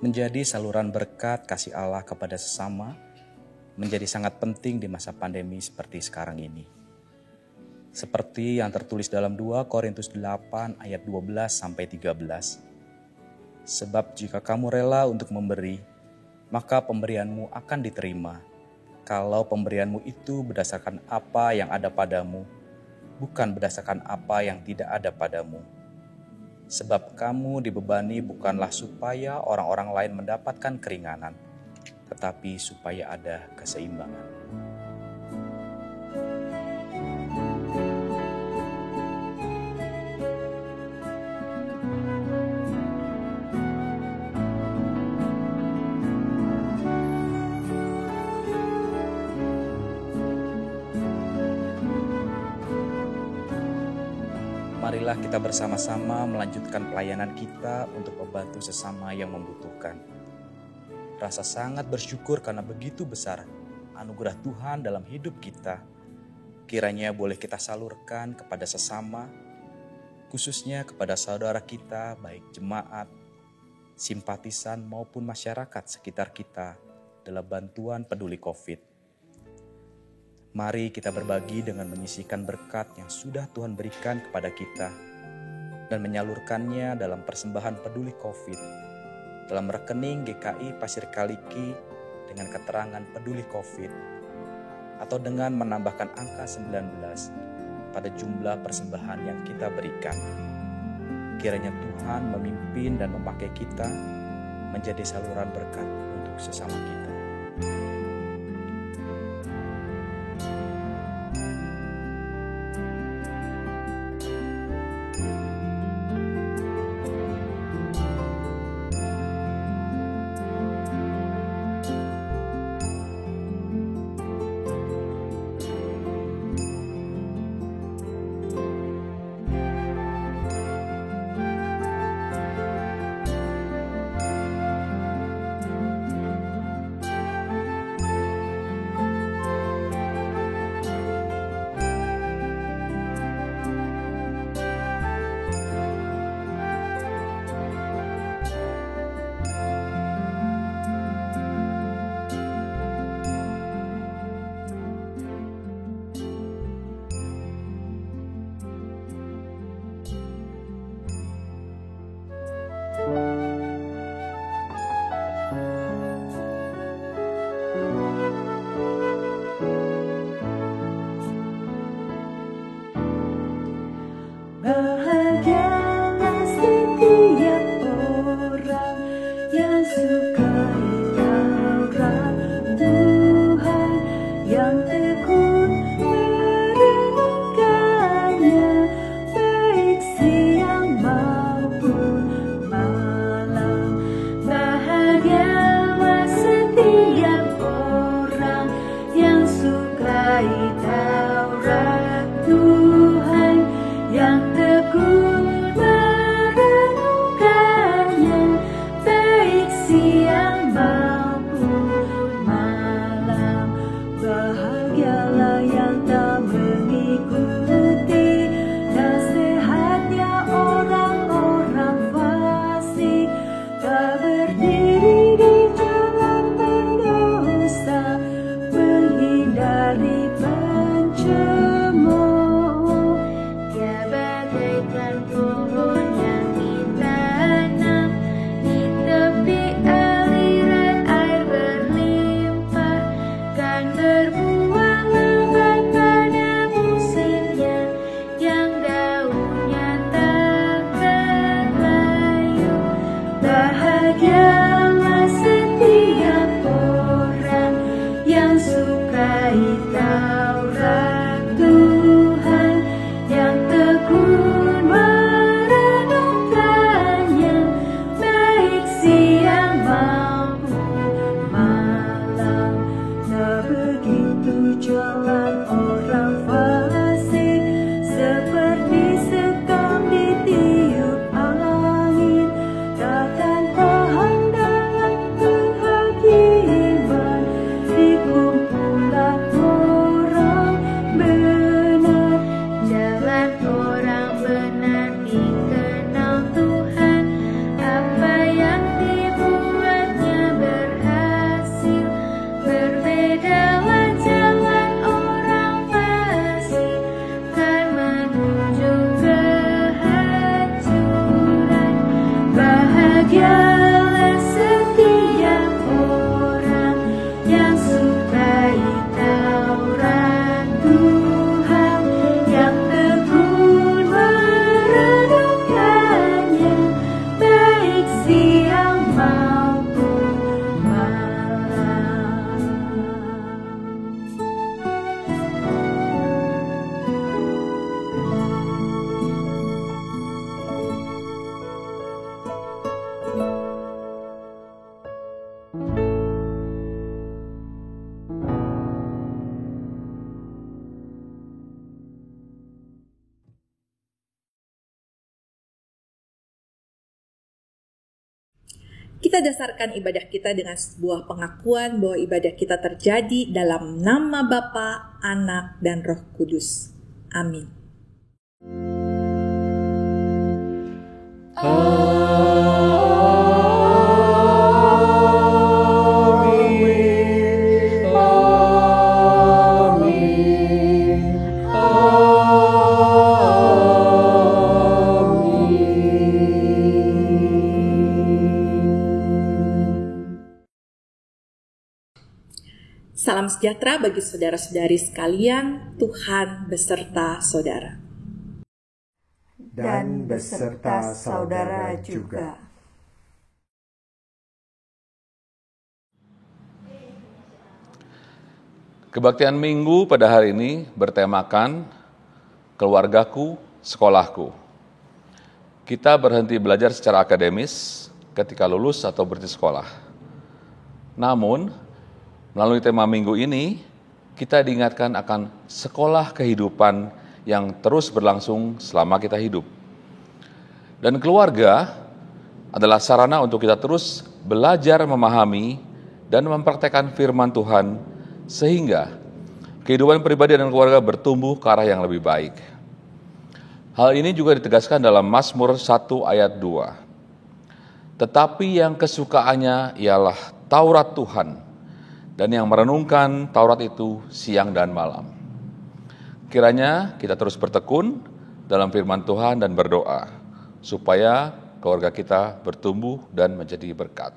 Menjadi saluran berkat kasih Allah kepada sesama menjadi sangat penting di masa pandemi seperti sekarang ini. Seperti yang tertulis dalam 2 Korintus 8 ayat 12-13. Sebab jika kamu rela untuk memberi, maka pemberianmu akan diterima. Kalau pemberianmu itu berdasarkan apa yang ada padamu, bukan berdasarkan apa yang tidak ada padamu. Sebab kamu dibebani bukanlah supaya orang-orang lain mendapatkan keringanan, tetapi supaya ada keseimbangan. Marilah kita bersama-sama melanjutkan pelayanan kita untuk membantu sesama yang membutuhkan. Rasa sangat bersyukur karena begitu besar anugerah Tuhan dalam hidup kita. Kiranya boleh kita salurkan kepada sesama, khususnya kepada saudara kita, baik jemaat, simpatisan maupun masyarakat sekitar kita dalam bantuan peduli COVID. Mari kita berbagi dengan menyisihkan berkat yang sudah Tuhan berikan kepada kita dan menyalurkannya dalam persembahan peduli COVID dalam rekening GKI Pasir Kaliki dengan keterangan peduli COVID atau dengan menambahkan angka 19 pada jumlah persembahan yang kita berikan. Kiranya Tuhan memimpin dan memakai kita menjadi saluran berkat untuk sesama kita. Bahagialah setiap orang yang sukai Taurat Tuhan, yang tekun merenungkannya, baik siang maupun malam. Tak begitu jalan orang fasik, seperti sekam ditiup angin. Takkan tahan dalam kehakiman di kumpulan orang benar. Jalan orang benar dikenal Tuhan, apa yang dibuatnya berhasil. Berbedalah jalan orang fasik, kan menuju kehancuran. Bahagialah setiap orang yang sukai Taurat Tuhan, yang tekun merenungkannya, baik siang maupun malam. Kita dasarkan ibadah kita dengan sebuah pengakuan bahwa ibadah kita terjadi dalam nama Bapa, Anak, dan Roh Kudus. Amin. Salam sejahtera bagi saudara-saudari sekalian, Tuhan beserta saudara. Dan beserta saudara juga. Kebaktian Minggu pada hari ini bertemakan keluargaku, sekolahku. Kita berhenti belajar secara akademis ketika lulus atau berhenti sekolah. Namun, melalui tema minggu ini, kita diingatkan akan sekolah kehidupan yang terus berlangsung selama kita hidup. Dan keluarga adalah sarana untuk kita terus belajar memahami dan mempraktekkan firman Tuhan, sehingga kehidupan pribadi dan keluarga bertumbuh ke arah yang lebih baik. Hal ini juga ditegaskan dalam Mazmur 1 ayat 2. Tetapi yang kesukaannya ialah Taurat Tuhan, dan yang merenungkan Taurat itu siang dan malam. Kiranya kita terus bertekun dalam firman Tuhan dan berdoa, supaya keluarga kita bertumbuh dan menjadi berkat.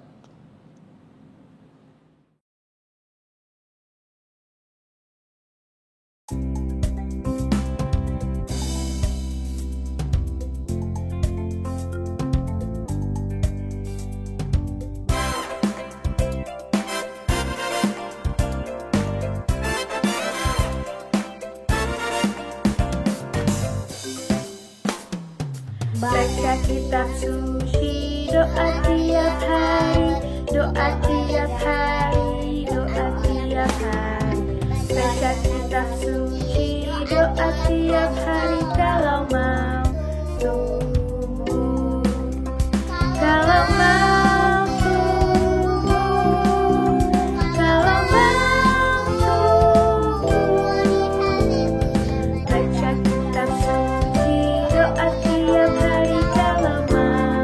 Baca kitab suci, doa tiap hari, doa tiap hari, doa tiap hari. Baca kitab suci, doa tiap hari, kalau mau tumbuh, kalau mau tumbuh, kalau mau tumbuh. Baca kitab suci, doa tiap hari, kalau mau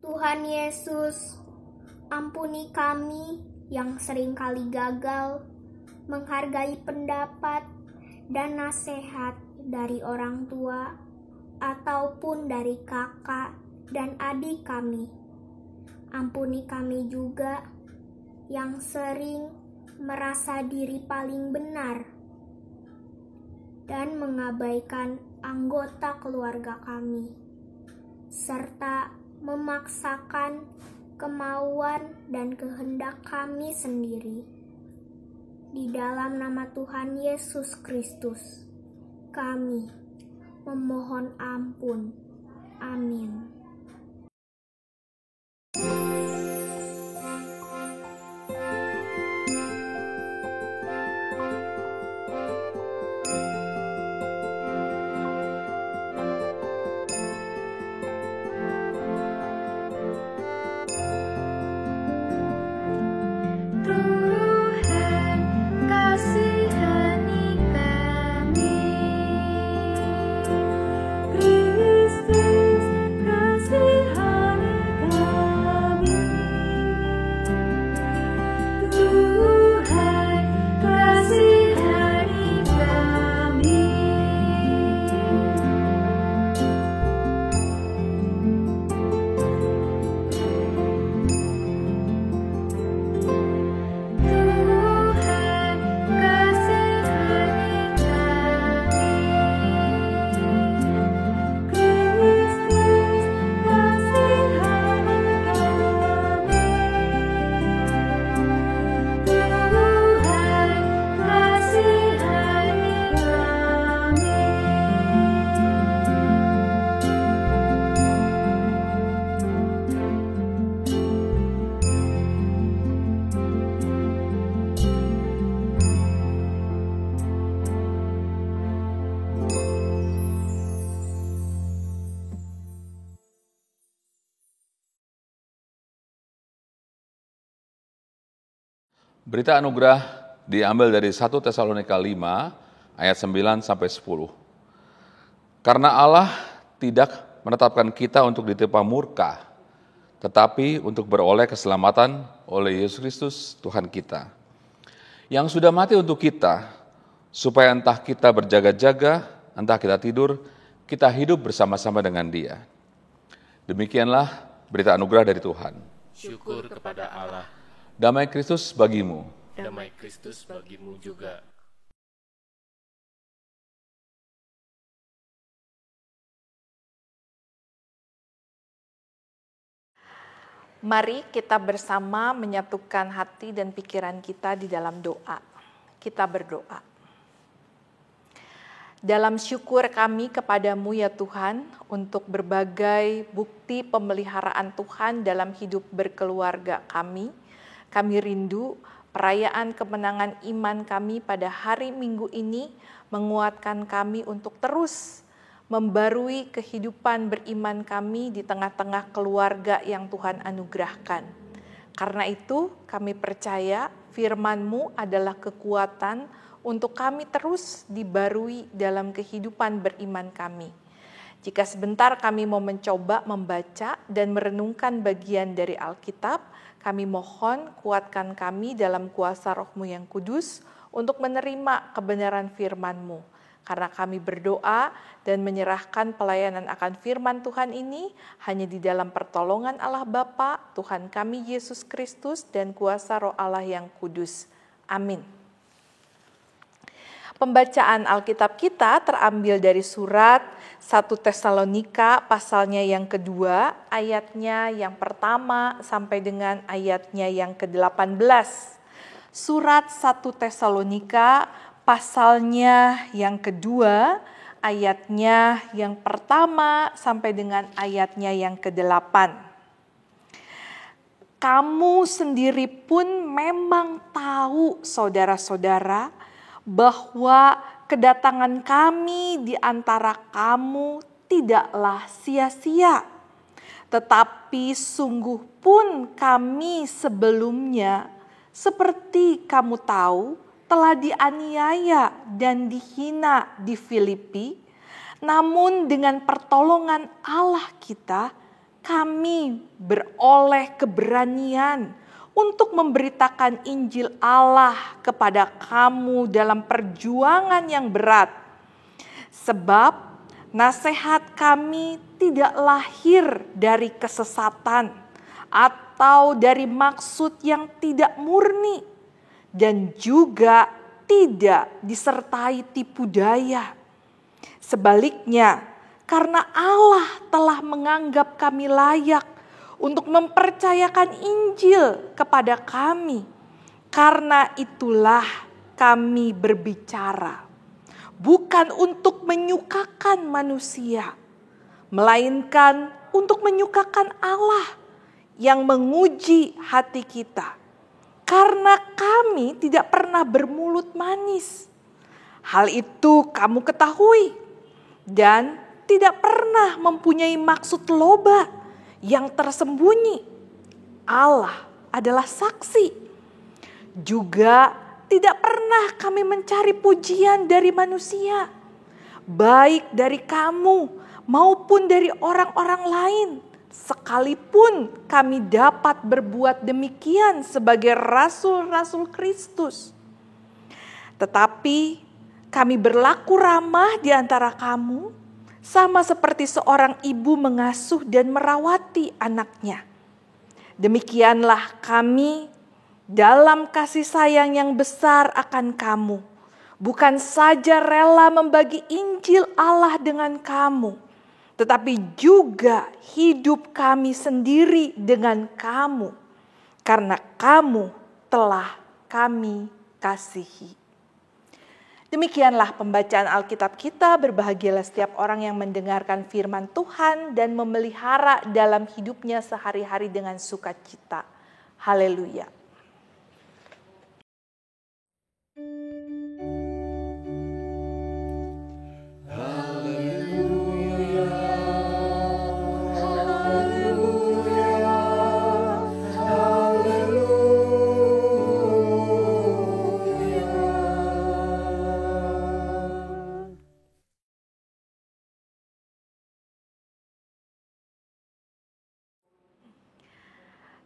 Tuhan Yesus, ampuni kami yang seringkali gagal menghargai pendapat dan nasihat dari orang tua ataupun dari kakak dan adik kami. Ampuni kami juga yang sering merasa diri paling benar dan mengabaikan anggota keluarga kami, serta memaksakan kemauan dan kehendak kami sendiri. Di dalam nama Tuhan Yesus Kristus, kami memohon ampun. Amin. Tuhan, kasihani kami. Kristus, kasihani kami. Tuhan, kasihani kami. Tuhan, kasihani kami. Kristus, kasihani kami. Tuhan, kasihani kami. Berita anugerah diambil dari 1 Tesalonika 5 ayat 9 sampai 10. Karena Allah tidak menetapkan kita untuk ditimpa murka, tetapi untuk beroleh keselamatan oleh Yesus Kristus Tuhan kita, yang sudah mati untuk kita, supaya entah kita berjaga-jaga, entah kita tidur, kita hidup bersama-sama dengan Dia. Demikianlah berita anugerah dari Tuhan. Syukur kepada Allah. Damai Kristus bagimu. Damai Kristus bagimu juga. Mari kita bersama menyatukan hati dan pikiran kita di dalam doa. Kita berdoa. Dalam syukur kami kepadamu ya Tuhan, untuk berbagai bukti pemeliharaan Tuhan dalam hidup berkeluarga kami rindu perayaan kemenangan iman kami pada hari Minggu ini menguatkan kami untuk terus membarui kehidupan beriman kami di tengah-tengah keluarga yang Tuhan anugerahkan. Karena itu kami percaya firman-Mu adalah kekuatan untuk kami terus dibarui dalam kehidupan beriman kami. Jika sebentar kami mau mencoba membaca dan merenungkan bagian dari Alkitab, kami mohon kuatkan kami dalam kuasa Roh-Mu yang kudus untuk menerima kebenaran firman-Mu. Karena kami berdoa dan menyerahkan pelayanan akan firman Tuhan ini hanya di dalam pertolongan Allah Bapa, Tuhan kami Yesus Kristus, dan kuasa Roh Allah yang kudus. Amin. Pembacaan Alkitab kita terambil dari surat 1 Tesalonika pasalnya yang kedua, ayatnya yang pertama sampai dengan ayatnya yang ke-18. Surat 1 Tesalonika pasalnya yang kedua, ayatnya yang pertama sampai dengan ayatnya yang ke-8. Kamu sendiri pun memang tahu, saudara-saudara, bahwa kedatangan kami di antara kamu tidaklah sia-sia. Tetapi sungguh pun kami sebelumnya, seperti kamu tahu, telah dianiaya dan dihina di Filipi. Namun dengan pertolongan Allah kita, kami beroleh keberanian untuk memberitakan Injil Allah kepada kamu dalam perjuangan yang berat. Sebab nasihat kami tidak lahir dari kesesatan atau dari maksud yang tidak murni dan juga tidak disertai tipu daya. Sebaliknya, karena Allah telah menganggap kami layak untuk mempercayakan Injil kepada kami, karena itulah kami berbicara, bukan untuk menyukakan manusia, melainkan untuk menyukakan Allah yang menguji hati kita. Karena kami tidak pernah bermulut manis. Hal itu kamu ketahui dan tidak pernah mempunyai maksud loba yang tersembunyi. Allah adalah saksi. Juga tidak pernah kami mencari pujian dari manusia, baik dari kamu maupun dari orang-orang lain, sekalipun kami dapat berbuat demikian sebagai rasul-rasul Kristus. Tetapi kami berlaku ramah di antara kamu, sama seperti seorang ibu mengasuh dan merawati anaknya. Demikianlah kami dalam kasih sayang yang besar akan kamu, bukan saja rela membagi Injil Allah dengan kamu, tetapi juga hidup kami sendiri dengan kamu, karena kamu telah kami kasihi. Demikianlah pembacaan Alkitab kita. Berbahagialah setiap orang yang mendengarkan firman Tuhan dan memelihara dalam hidupnya sehari-hari dengan sukacita. Haleluya.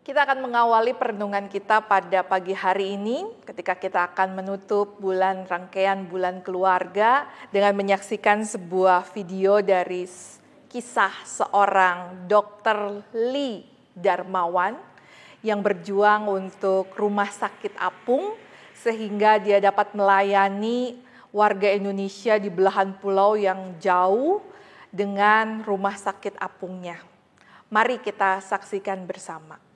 Kita akan mengawali perenungan kita pada pagi hari ini ketika kita akan menutup rangkaian bulan keluarga dengan menyaksikan sebuah video dari kisah seorang Dr. Lee Darmawan yang berjuang untuk rumah sakit apung sehingga dia dapat melayani warga Indonesia di belahan pulau yang jauh dengan rumah sakit apungnya. Mari kita saksikan bersama.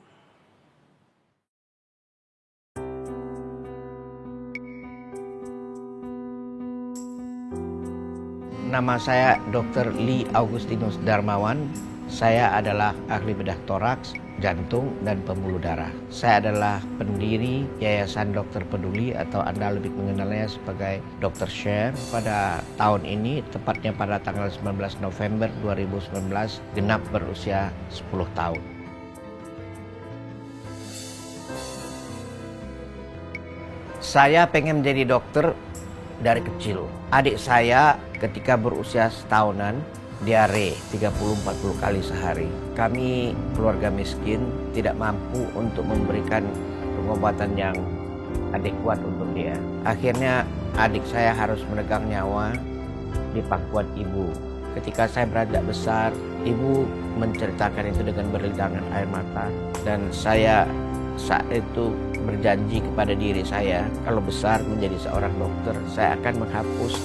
Nama saya Dr. Lee Augustinus Darmawan. Saya adalah ahli bedah toraks, jantung, dan pembuluh darah. Saya adalah pendiri Yayasan Dokter Peduli atau Anda lebih mengenalnya sebagai Dr. Share. Pada tahun ini, tepatnya pada tanggal 19 November 2019, genap berusia 10 tahun. Saya pengen menjadi dokter dari kecil. Adik saya ketika berusia setahunan diare 30-40 kali sehari. Kami keluarga miskin tidak mampu untuk memberikan pengobatan yang adekuat untuk dia. Akhirnya adik saya harus menegang nyawa di pangkuan ibu. Ketika saya beranjak besar, ibu menceritakan itu dengan berlinangan air mata. Dan saya saat itu berjanji kepada diri saya, kalau besar menjadi seorang dokter, saya akan menghapus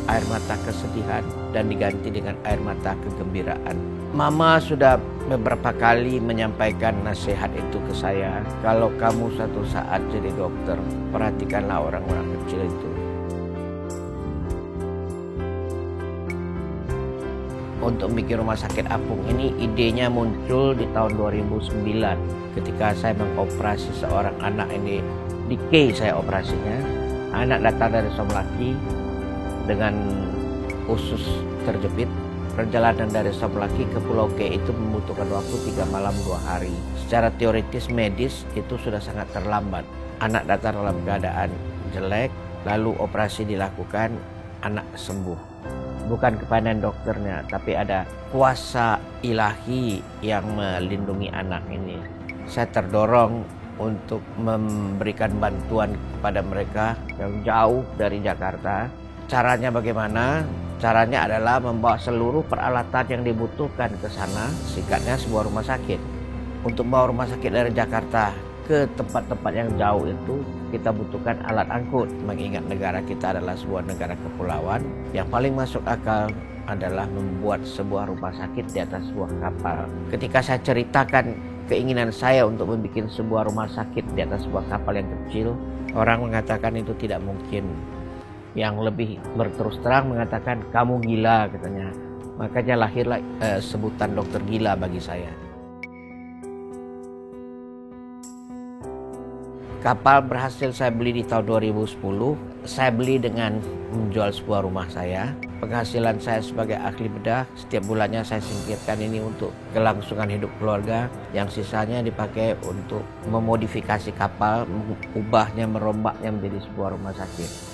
air mata kesedihan dan diganti dengan air mata kegembiraan. Mama sudah beberapa kali menyampaikan nasihat itu ke saya. Kalau kamu suatu saat jadi dokter, perhatikanlah orang-orang kecil itu. Untuk bikin rumah sakit apung ini, idenya muncul di tahun 2009 ketika saya mengoperasi seorang anak ini. Di K saya operasinya. Anak datang dari Somlaki dengan usus terjepit. Perjalanan dari Somlaki ke Pulau K itu membutuhkan waktu 3 malam 2 hari. Secara teoritis medis itu sudah sangat terlambat. Anak datang dalam keadaan jelek, lalu operasi dilakukan, anak sembuh. bukan kepada dokternya, tapi ada kuasa ilahi yang melindungi anak ini. Saya terdorong untuk memberikan bantuan kepada mereka yang jauh dari Jakarta. Caranya bagaimana? Caranya adalah membawa seluruh peralatan yang dibutuhkan ke sana, sikatnya sebuah rumah sakit. Untuk membawa rumah sakit dari Jakarta ke tempat-tempat yang jauh itu, kita butuhkan alat angkut. Mengingat negara kita adalah sebuah negara kepulauan, yang paling masuk akal adalah membuat sebuah rumah sakit di atas sebuah kapal. Ketika saya ceritakan keinginan saya untuk membuat sebuah rumah sakit di atas sebuah kapal yang kecil, orang mengatakan itu tidak mungkin. Yang lebih berterus terang mengatakan, kamu gila katanya. Makanya lahirlah sebutan dokter gila bagi saya. Kapal berhasil saya beli di tahun 2010. Saya beli dengan menjual sebuah rumah saya. Penghasilan saya sebagai ahli bedah, setiap bulannya saya singkirkan ini untuk kelangsungan hidup keluarga. Yang sisanya dipakai untuk memodifikasi kapal, mengubahnya, merombaknya menjadi sebuah rumah sakit.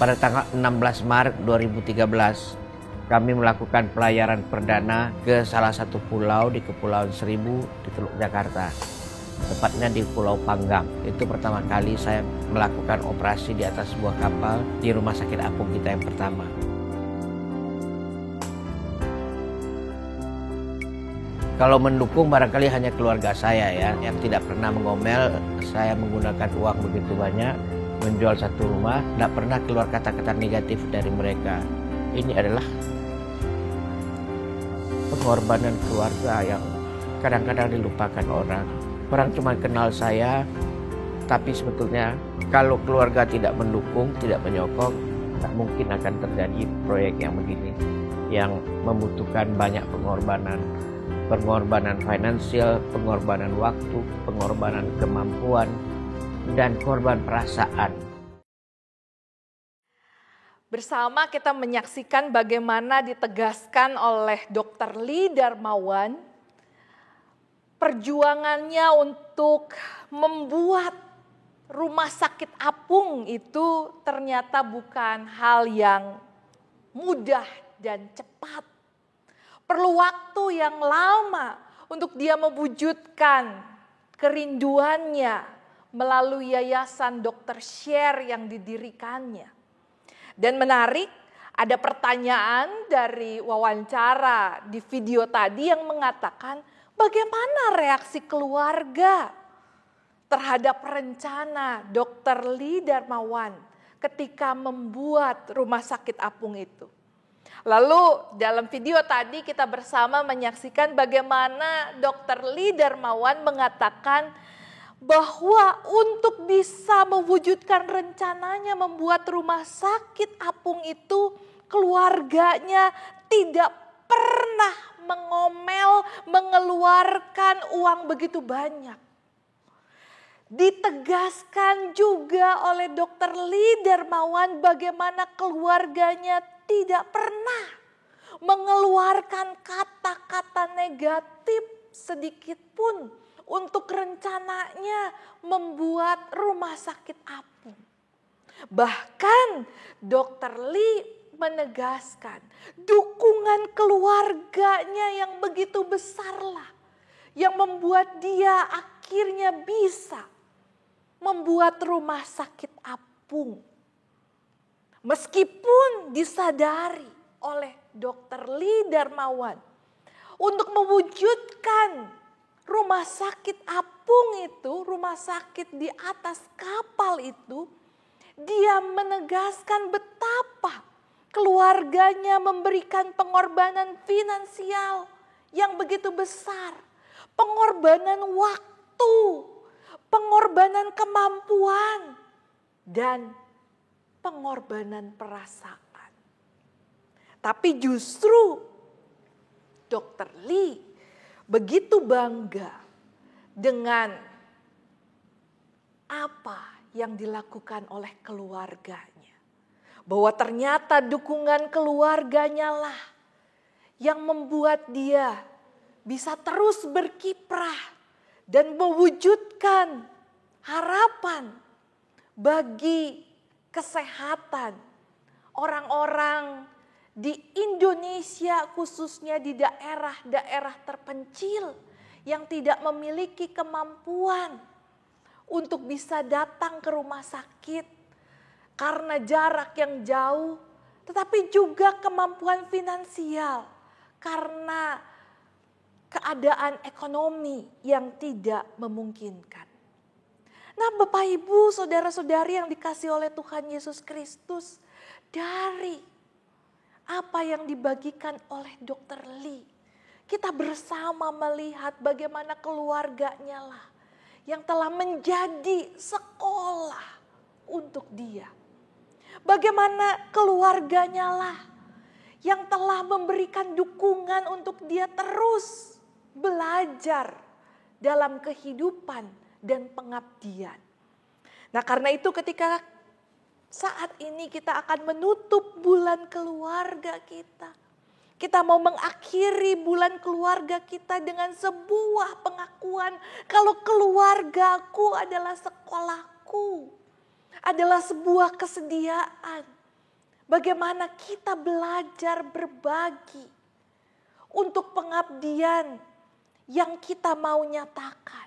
Pada tanggal 16 Maret 2013, kami melakukan pelayaran perdana ke salah satu pulau di Kepulauan Seribu di Teluk Jakarta. Tepatnya di Pulau Panggang. Itu pertama kali saya melakukan operasi di atas sebuah kapal di rumah sakit apung kita yang pertama. Kalau mendukung barangkali hanya keluarga saya ya, yang tidak pernah mengomel. Saya menggunakan uang begitu banyak, menjual satu rumah, tidak pernah keluar kata-kata negatif dari mereka. Ini adalah pengorbanan keluarga yang kadang-kadang dilupakan orang. Orang cuma kenal saya, tapi sebetulnya kalau keluarga tidak mendukung, tidak menyokong, tak mungkin akan terjadi proyek yang begini, yang membutuhkan banyak pengorbanan. Pengorbanan finansial, pengorbanan waktu, pengorbanan kemampuan, dan korban perasaan. Bersama kita menyaksikan bagaimana ditegaskan oleh Dr. Lee Darmawan perjuangannya untuk membuat rumah sakit apung itu ternyata bukan hal yang mudah dan cepat. Perlu waktu yang lama untuk dia mewujudkan kerinduannya melalui yayasan Dr. Share yang didirikannya. Dan menarik, ada pertanyaan dari wawancara di video tadi yang mengatakan bagaimana reaksi keluarga terhadap rencana Dr. Lee Darmawan ketika membuat rumah sakit apung itu. Lalu dalam video tadi kita bersama menyaksikan bagaimana Dr. Lee Darmawan mengatakan bahwa untuk bisa mewujudkan rencananya membuat rumah sakit apung itu, keluarganya tidak pernah mengomel mengeluarkan uang begitu banyak. Ditegaskan juga oleh Dr. Lee Darmawan bagaimana keluarganya tidak pernah mengeluarkan kata-kata negatif sedikit pun untuk rencananya membuat rumah sakit apung. Bahkan Dr. Lee menegaskan dukungan keluarganya yang begitu besarlah yang membuat dia akhirnya bisa membuat rumah sakit apung. Meskipun disadari oleh Dr. Lee Darmawan untuk mewujudkan rumah sakit apung itu, rumah sakit di atas kapal itu, dia menegaskan betapa keluarganya memberikan pengorbanan finansial yang begitu besar, pengorbanan waktu, pengorbanan kemampuan, dan pengorbanan perasaan. Tapi justru Dr. Lee begitu bangga dengan apa yang dilakukan oleh keluarganya. Bahwa ternyata dukungan keluarganya lah yang membuat dia bisa terus berkiprah dan mewujudkan harapan bagi kesehatan orang-orang di Indonesia, khususnya di daerah-daerah terpencil yang tidak memiliki kemampuan untuk bisa datang ke rumah sakit karena jarak yang jauh, tetapi juga kemampuan finansial karena keadaan ekonomi yang tidak memungkinkan. Nah, Bapak Ibu, saudara-saudari yang dikasihi oleh Tuhan Yesus Kristus, dari apa yang dibagikan oleh Dr. Lee, kita bersama melihat bagaimana keluarganya lah yang telah menjadi sekolah untuk dia. Bagaimana keluarganya lah yang telah memberikan dukungan untuk dia terus belajar dalam kehidupan dan pengabdian. Nah, karena itu ketika saat ini kita akan menutup bulan keluarga kita. Kita mau mengakhiri bulan keluarga kita dengan sebuah pengakuan kalau keluargaku adalah sekolahku. Adalah sebuah kesediaan. Bagaimana kita belajar berbagi untuk pengabdian yang kita mau nyatakan.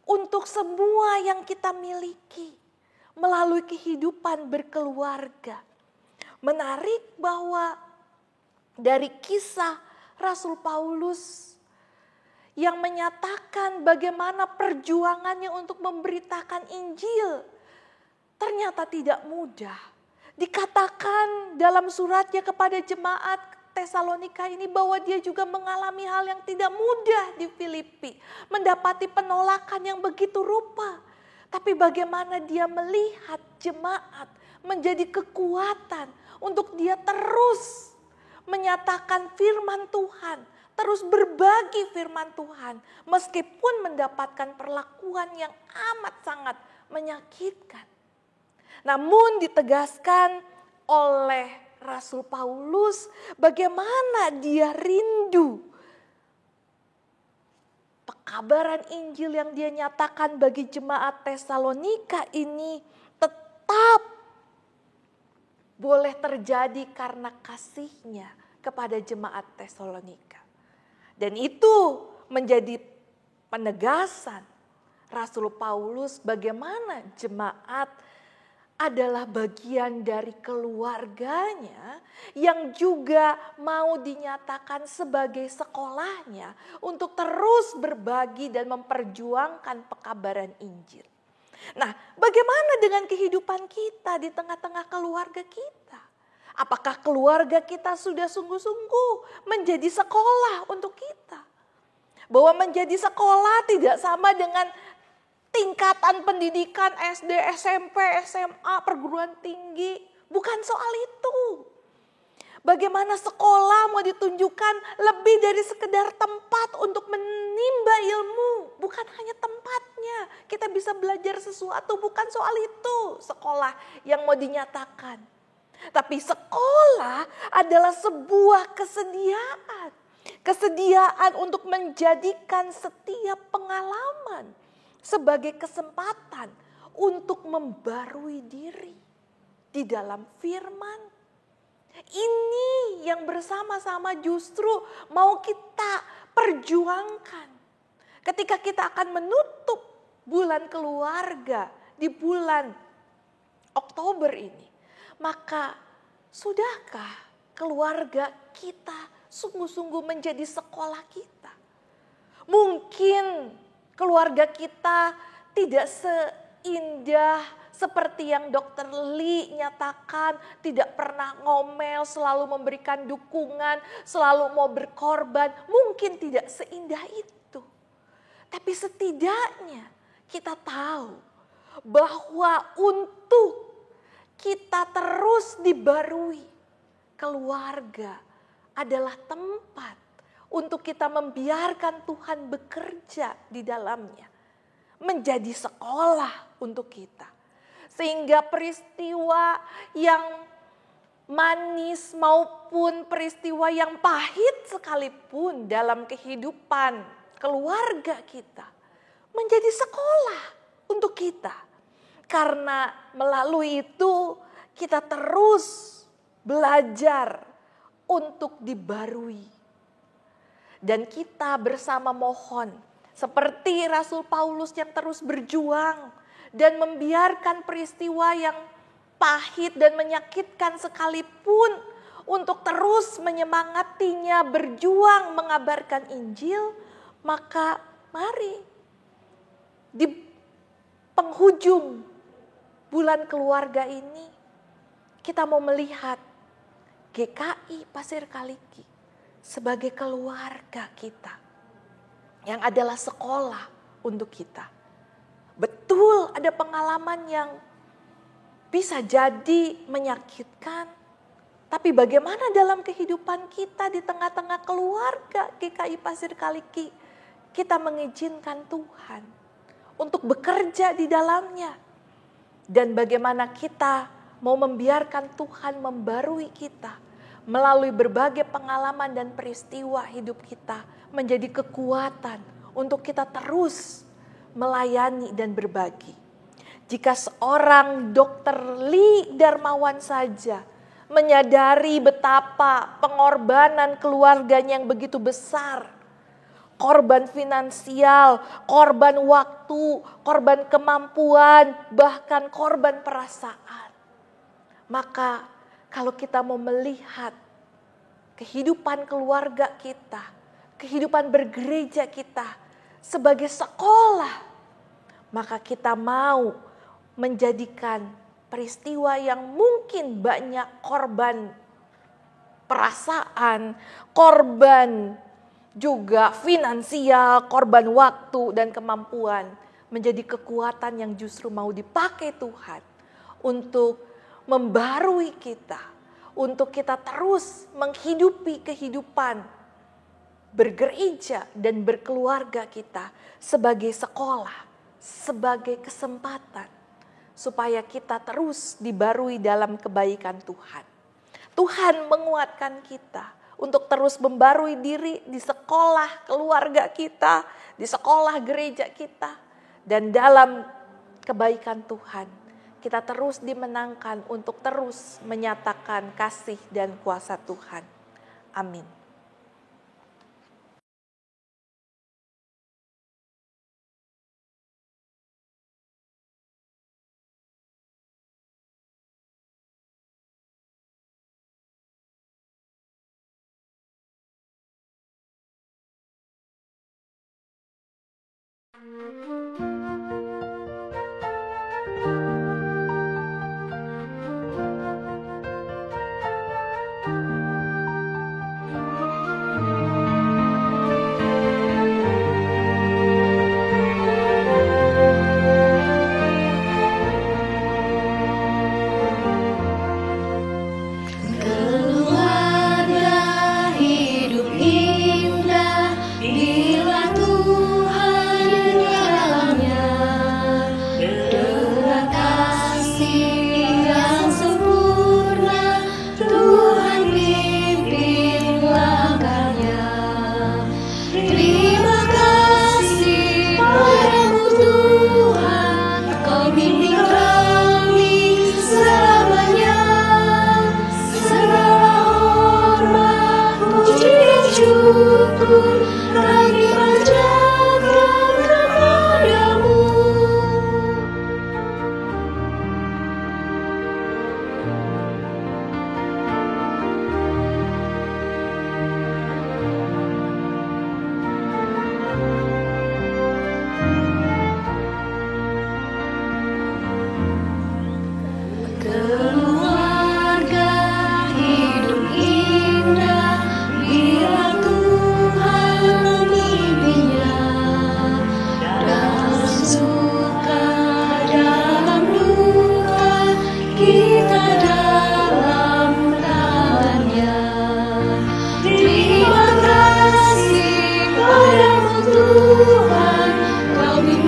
Untuk semua yang kita miliki melalui kehidupan berkeluarga. Menarik bahwa dari kisah Rasul Paulus yang menyatakan bagaimana perjuangannya untuk memberitakan Injil ternyata tidak mudah. Dikatakan dalam suratnya kepada jemaat Tesalonika ini bahwa dia juga mengalami hal yang tidak mudah di Filipi. Mendapati penolakan yang begitu rupa. Tapi bagaimana dia melihat jemaat menjadi kekuatan untuk dia terus menyatakan firman Tuhan. Terus berbagi firman Tuhan. Meskipun mendapatkan perlakuan yang amat sangat menyakitkan. Namun ditegaskan oleh Rasul Paulus bagaimana dia rindu pekabaran Injil yang dia nyatakan bagi jemaat Tesalonika ini tetap boleh terjadi karena kasihnya kepada jemaat Tesalonika. Dan itu menjadi penegasan Rasul Paulus bagaimana jemaat adalah bagian dari keluarganya yang juga mau dinyatakan sebagai sekolahnya untuk terus berbagi dan memperjuangkan pekabaran Injil. Nah, bagaimana dengan kehidupan kita di tengah-tengah keluarga kita? Apakah keluarga kita sudah sungguh-sungguh menjadi sekolah untuk kita? Bahwa menjadi sekolah tidak sama dengan tingkatan pendidikan SD, SMP, SMA, perguruan tinggi. Bukan soal itu. Bagaimana sekolah mau ditunjukkan lebih dari sekedar tempat untuk menimba ilmu. Bukan hanya tempatnya. Kita bisa belajar sesuatu, bukan soal itu sekolah yang mau dinyatakan. Tapi sekolah adalah sebuah kesediaan. Kesediaan untuk menjadikan setiap pengalaman sebagai kesempatan untuk membarui diri di dalam firman. Ini yang bersama-sama justru mau kita perjuangkan. Ketika kita akan menutup bulan keluarga di bulan Oktober ini, maka sudahkah keluarga kita sungguh-sungguh menjadi sekolah kita? Mungkin keluarga kita tidak seindah seperti yang Dr. Lee nyatakan, tidak pernah ngomel, selalu memberikan dukungan, selalu mau berkorban. Mungkin tidak seindah itu. Tapi setidaknya kita tahu bahwa untuk kita terus dibarui, keluarga adalah tempat untuk kita membiarkan Tuhan bekerja di dalamnya. Menjadi sekolah untuk kita. Sehingga peristiwa yang manis maupun peristiwa yang pahit sekalipun dalam kehidupan keluarga kita. Menjadi sekolah untuk kita. Karena melalui itu kita terus belajar untuk dibarui. Dan kita bersama mohon, seperti Rasul Paulus yang terus berjuang dan membiarkan peristiwa yang pahit dan menyakitkan sekalipun untuk terus menyemangatinya berjuang mengabarkan Injil, maka mari di penghujung bulan keluarga ini kita mau melihat GKI Pasir Kaliki sebagai keluarga kita yang adalah sekolah untuk kita. Betul ada pengalaman yang bisa jadi menyakitkan, tapi bagaimana dalam kehidupan kita di tengah-tengah keluarga GKI Pasir Kaliki kita mengizinkan Tuhan untuk bekerja di dalamnya, dan bagaimana kita mau membiarkan Tuhan membarui kita melalui berbagai pengalaman dan peristiwa hidup kita menjadi kekuatan untuk kita terus melayani dan berbagi. Jika seorang Dr. Lee Darmawan saja menyadari betapa pengorbanan keluarganya yang begitu besar, korban finansial, korban waktu, korban kemampuan, bahkan korban perasaan, maka kalau kita mau melihat kehidupan keluarga kita, kehidupan bergereja kita sebagai sekolah, maka kita mau menjadikan peristiwa yang mungkin banyak korban perasaan, korban juga finansial, korban waktu dan kemampuan menjadi kekuatan yang justru mau dipakai Tuhan untuk membarui kita, untuk kita terus menghidupi kehidupan bergereja dan berkeluarga kita sebagai sekolah, sebagai kesempatan supaya kita terus dibarui dalam kebaikan Tuhan. Tuhan menguatkan kita untuk terus membarui diri di sekolah keluarga kita, di sekolah gereja kita, dan dalam kebaikan Tuhan kita terus dimenangkan untuk terus menyatakan kasih dan kuasa Tuhan. Amin. Tuhan, kami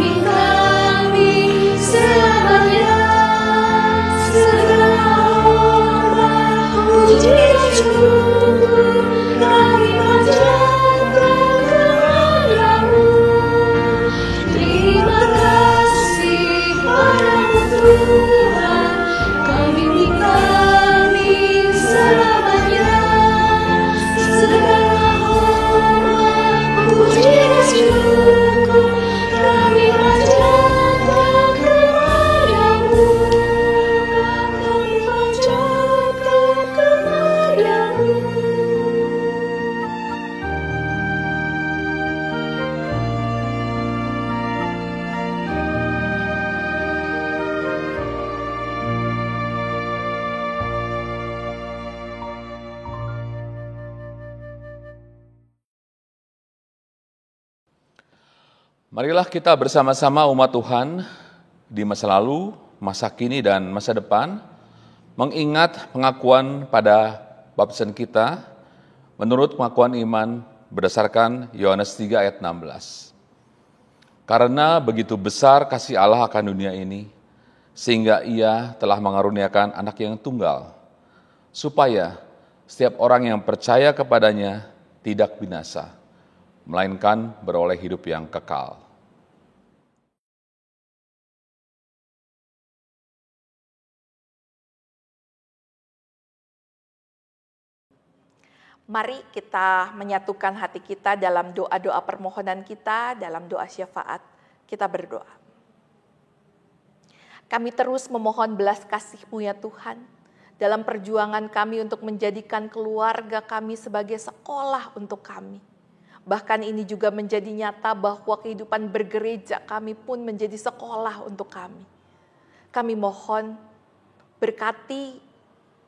Marilah kita bersama-sama umat Tuhan di masa lalu, masa kini, dan masa depan mengingat pengakuan pada baptisan kita menurut pengakuan iman berdasarkan Yohanes 3 ayat 16. Karena begitu besar kasih Allah akan dunia ini, sehingga Ia telah mengaruniakan anak yang tunggal, supaya setiap orang yang percaya kepadanya tidak binasa, melainkan beroleh hidup yang kekal. Mari kita menyatukan hati kita dalam doa-doa permohonan kita, dalam doa syafaat. Kita berdoa. Kami terus memohon belas kasih-Mu ya Tuhan, dalam perjuangan kami untuk menjadikan keluarga kami sebagai sekolah untuk kami. Bahkan ini juga menjadi nyata bahwa kehidupan bergereja kami pun menjadi sekolah untuk kami. Kami mohon berkati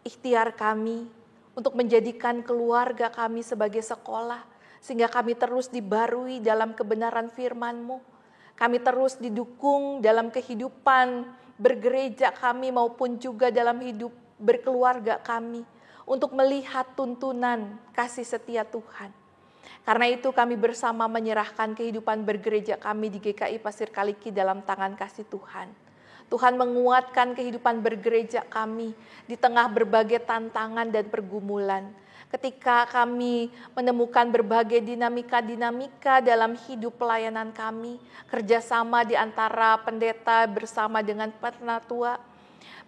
ikhtiar kami untuk menjadikan keluarga kami sebagai sekolah, sehingga kami terus dibarui dalam kebenaran firman-Mu. Kami terus didukung dalam kehidupan bergereja kami maupun juga dalam hidup berkeluarga kami, untuk melihat tuntunan kasih setia Tuhan. Karena itu kami bersama menyerahkan kehidupan bergereja kami di GKI Pasir Kaliki dalam tangan kasih Tuhan. Tuhan menguatkan kehidupan bergereja kami di tengah berbagai tantangan dan pergumulan. Ketika kami menemukan berbagai dinamika-dinamika dalam hidup pelayanan kami, kerjasama di antara pendeta bersama dengan penatua,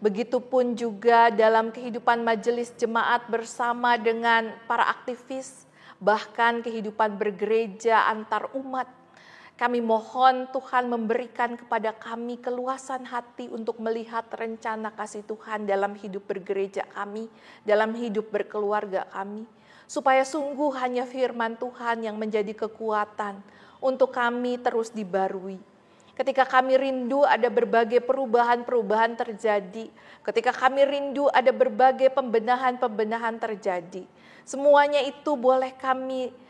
begitupun juga dalam kehidupan majelis jemaat bersama dengan para aktivis, bahkan kehidupan bergereja antar umat. Kami mohon Tuhan memberikan kepada kami keluasan hati untuk melihat rencana kasih Tuhan dalam hidup bergereja kami, dalam hidup berkeluarga kami. Supaya sungguh hanya firman Tuhan yang menjadi kekuatan untuk kami terus dibarui. Ketika kami rindu ada berbagai perubahan-perubahan terjadi. Ketika kami rindu ada berbagai pembenahan-pembenahan terjadi. Semuanya itu boleh kami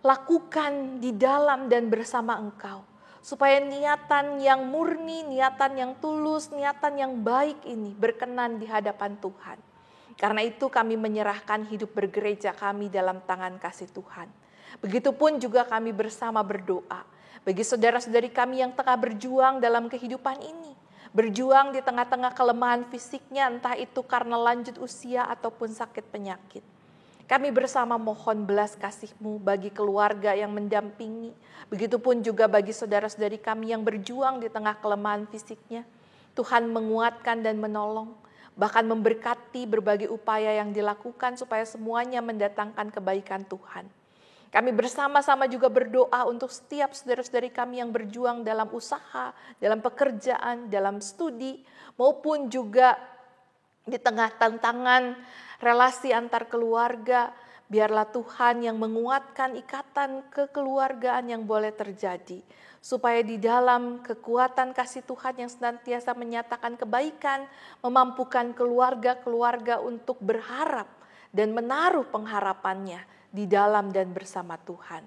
lakukan di dalam dan bersama Engkau. Supaya niatan yang murni, niatan yang tulus, niatan yang baik ini berkenan di hadapan Tuhan. Karena itu kami menyerahkan hidup bergereja kami dalam tangan kasih Tuhan. Begitupun juga kami bersama berdoa. Bagi saudara-saudari kami yang tengah berjuang dalam kehidupan ini. Berjuang di tengah-tengah kelemahan fisiknya, entah itu karena lanjut usia ataupun sakit penyakit. Kami bersama mohon belas kasih-Mu bagi keluarga yang mendampingi. Begitupun juga bagi saudara-saudari kami yang berjuang di tengah kelemahan fisiknya. Tuhan menguatkan dan menolong. Bahkan memberkati berbagai upaya yang dilakukan supaya semuanya mendatangkan kebaikan Tuhan. Kami bersama-sama juga berdoa untuk setiap saudara-saudari kami yang berjuang dalam usaha, dalam pekerjaan, dalam studi, maupun juga di tengah tantangan relasi antar keluarga. Biarlah Tuhan yang menguatkan ikatan kekeluargaan yang boleh terjadi. Supaya di dalam kekuatan kasih Tuhan yang senantiasa menyatakan kebaikan, memampukan keluarga-keluarga untuk berharap dan menaruh pengharapannya di dalam dan bersama Tuhan.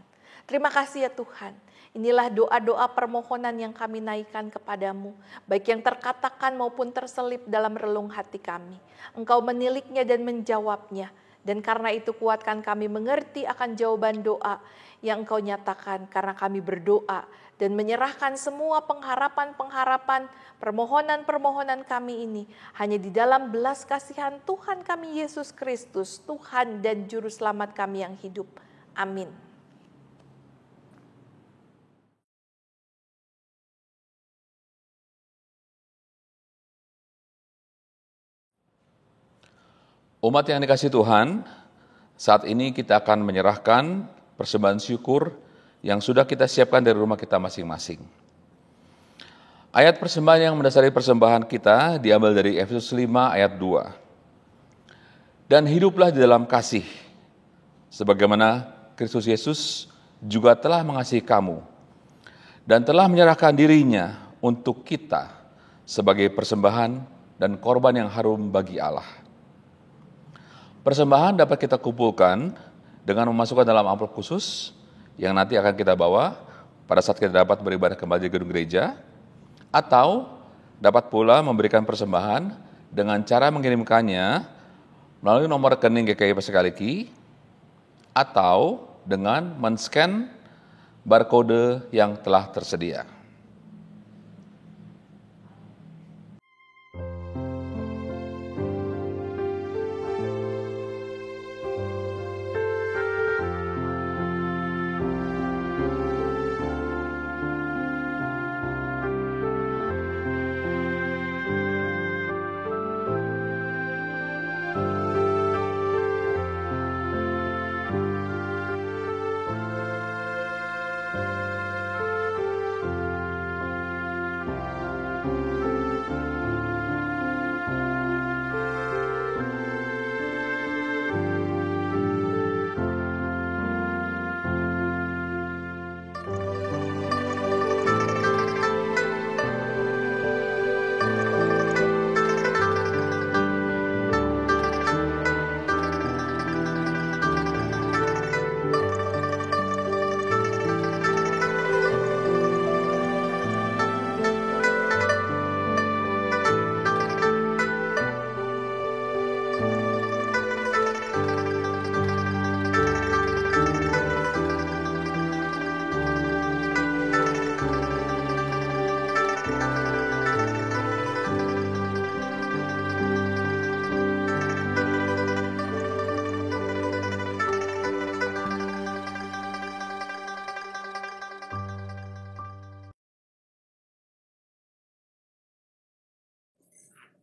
Terima kasih ya Tuhan. Inilah doa-doa permohonan yang kami naikkan kepadamu, baik yang terkatakan maupun terselip dalam relung hati kami. Engkau meniliknya dan menjawabnya, dan karena itu kuatkan kami mengerti akan jawaban doa yang Engkau nyatakan, karena kami berdoa dan menyerahkan semua pengharapan-pengharapan, permohonan-permohonan kami ini hanya di dalam belas kasihan Tuhan kami Yesus Kristus, Tuhan dan Juru Selamat kami yang hidup. Amin. Umat yang dikasihi Tuhan, saat ini kita akan menyerahkan persembahan syukur yang sudah kita siapkan dari rumah kita masing-masing. Ayat persembahan yang mendasari persembahan kita diambil dari Efesus 5 ayat 2. Dan hiduplah di dalam kasih, sebagaimana Kristus Yesus juga telah mengasihi kamu, dan telah menyerahkan dirinya untuk kita sebagai persembahan dan korban yang harum bagi Allah. Persembahan dapat kita kumpulkan dengan memasukkan dalam amplop khusus yang nanti akan kita bawa pada saat kita dapat beribadah kembali di gedung gereja, atau dapat pula memberikan persembahan dengan cara mengirimkannya melalui nomor rekening GKI Paskaliki atau dengan men-scan barcode yang telah tersedia.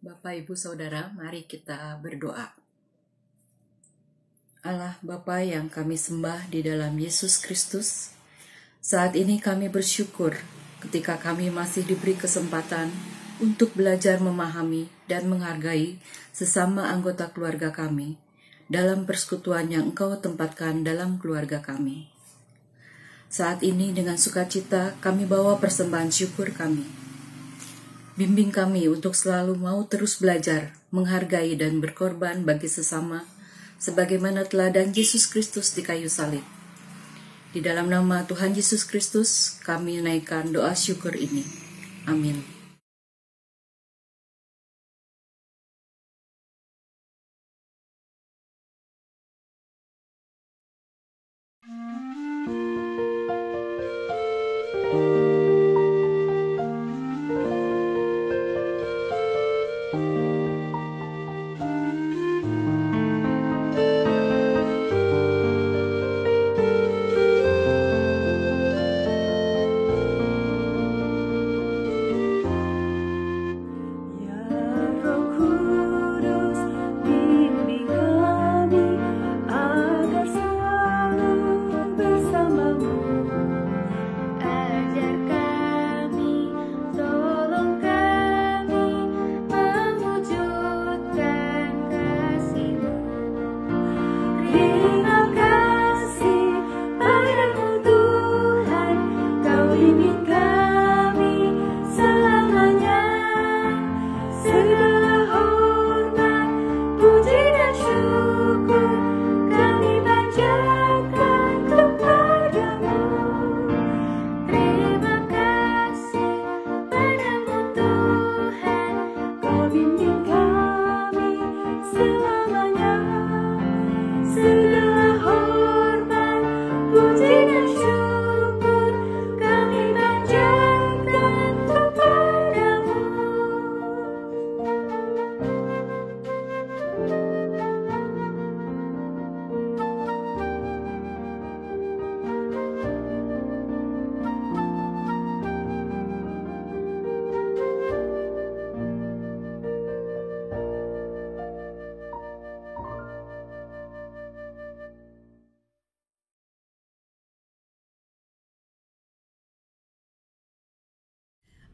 Bapak, Ibu, Saudara, mari kita berdoa. Allah Bapa yang kami sembah di dalam Yesus Kristus, saat ini kami bersyukur ketika kami masih diberi kesempatan untuk belajar memahami dan menghargai sesama anggota keluarga kami dalam persekutuan yang Engkau tempatkan dalam keluarga kami. Saat ini dengan sukacita kami bawa persembahan syukur kami. Bimbing kami untuk selalu mau terus belajar, menghargai dan berkorban bagi sesama, sebagaimana teladan Yesus Kristus di kayu salib. Di dalam nama Tuhan Yesus Kristus, kami naikkan doa syukur ini. Amin.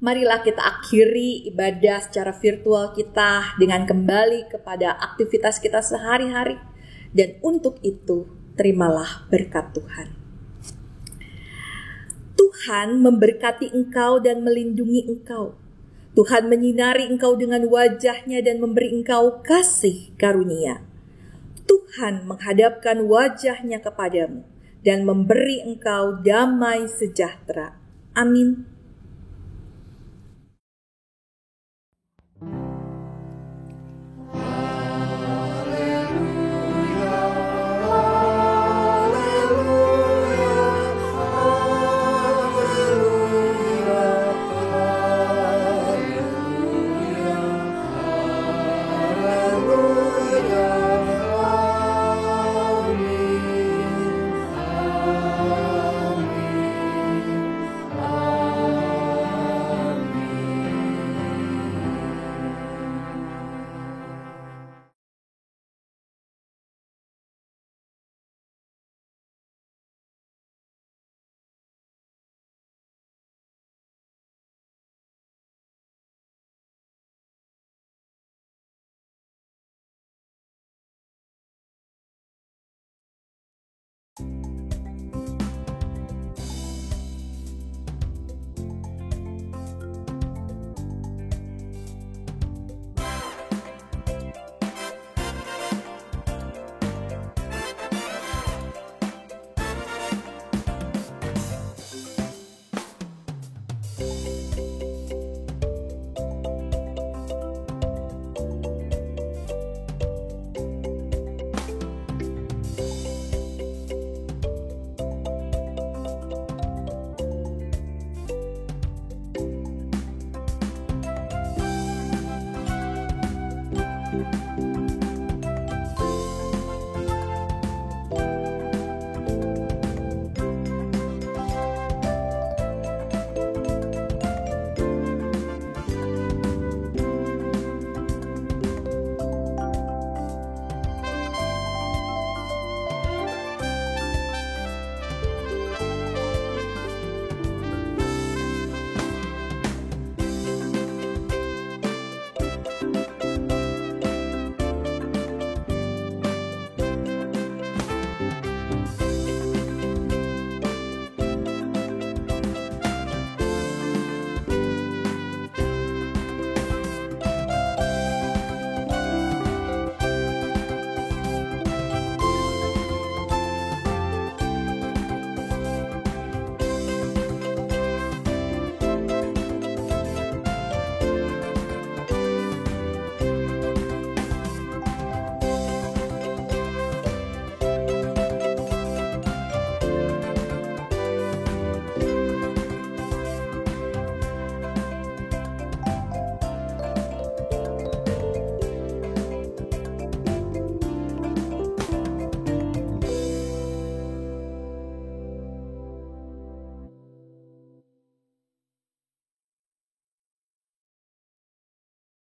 Marilah kita akhiri ibadah secara virtual kita dengan kembali kepada aktivitas kita sehari-hari. Dan untuk itu, terimalah berkat Tuhan. Tuhan memberkati engkau dan melindungi engkau. Tuhan menyinari engkau dengan wajah-Nya dan memberi engkau kasih karunia. Tuhan menghadapkan wajah-Nya kepadamu dan memberi engkau damai sejahtera. Amin.